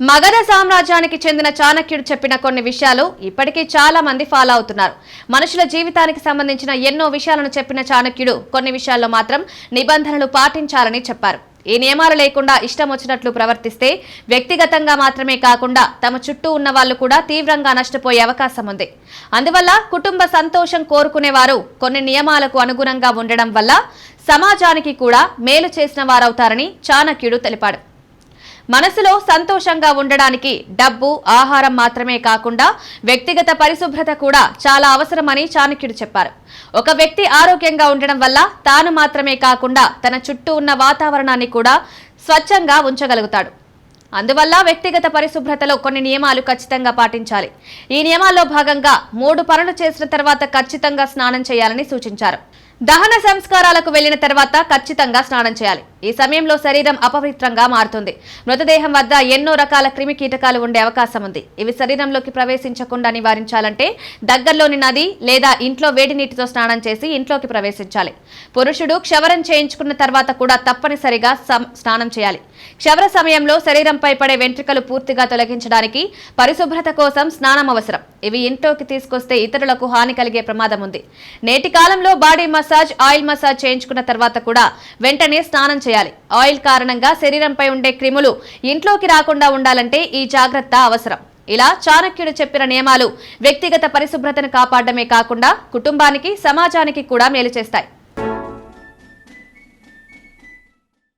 మగధ సామ్రాజ్యానికి చెందిన చాణక్యుడు చెప్పిన కొన్ని విషయాలు ఇప్పటికీ చాలా మంది ఫాలో అవుతున్నారు. మనుషుల జీవితానికి సంబంధించిన ఎన్నో విషయాలను చెప్పిన చాణక్యుడు కొన్ని విషయాల్లో మాత్రం నిబంధనలు పాటించాలని చెప్పారు. ఈ నియమాలు లేకుండా ఇష్టం వచ్చినట్లు ప్రవర్తిస్తే వ్యక్తిగతంగా మాత్రమే కాకుండా తమ చుట్టూ ఉన్న వాళ్ళు కూడా తీవ్రంగా నష్టపోయే అవకాశం ఉంది. అందువల్ల కుటుంబ సంతోషం కోరుకునేవారు కొన్ని నియమాలకు అనుగుణంగా ఉండడం వల్ల సమాజానికి కూడా మేలు చేసిన వారవుతారని చాణక్యుడు తెలిపాడు. మనసులో సంతోషంగా ఉండడానికి డబ్బు, ఆహారం మాత్రమే కాకుండా వ్యక్తిగత పరిశుభ్రత కూడా చాలా అవసరమని చాణక్యుడు చెప్పారు. ఒక వ్యక్తి ఆరోగ్యంగా ఉండడం వల్ల తాను మాత్రమే కాకుండా తన చుట్టూ ఉన్న వాతావరణాన్ని కూడా స్వచ్ఛంగా ఉంచగలుగుతాడు. అందువల్ల వ్యక్తిగత పరిశుభ్రతలో కొన్ని నియమాలు ఖచ్చితంగా పాటించాలి. ఈ నియమాల్లో భాగంగా 3 పనులు చేసిన తర్వాత ఖచ్చితంగా స్నానం చేయాలని సూచించారు. దహన సంస్కారాలకు వెళ్లిన తర్వాత ఖచ్చితంగా స్నానం చేయాలి. ఈ సమయంలో శరీరం అపవిత్రంగా మారుతుంది. మృతదేహం వద్ద ఎన్నో రకాల క్రిమి కీటకాలు ఉండే అవకాశం ఉంది. ఇవి శరీరంలోకి ప్రవేశించకుండా నివారించాలంటే దగ్గరలోని నది లేదా ఇంట్లో వేడి నీటితో స్నానం చేసి ఇంట్లోకి ప్రవేశించాలి. పురుషుడు క్షవరం చేయించుకున్న తర్వాత కూడా తప్పనిసరిగా స్నానం చేయాలి. క్షవర సమయంలో శరీరంపై పడే వెంట్రుకలు పూర్తిగా తొలగించడానికి పరిశుభ్రత కోసం స్నానం అవసరం. ఇవి ఇంట్లోకి తీసుకొస్తే ఇతరులకు హాని కలిగే ప్రమాదం ఉంది. నేటి కాలంలో బాడీ మసాజ్, ఆయిల్ మసాజ్ చేయించుకున్న తర్వాత కూడా వెంటనే స్నానం చేయాలి. ఆయిల్ కారణంగా శరీరంపై ఉండే క్రిములు ఇంట్లోకి రాకుండా ఉండాలంటే ఈ జాగ్రత్త అవసరం. ఇలా చాణక్యుడు చెప్పిన నియమాలు వ్యక్తిగత పరిశుభ్రతను కాపాడమే కాకుండా కుటుంబానికి, సమాజానికి కూడా మేలు చేస్తాయి.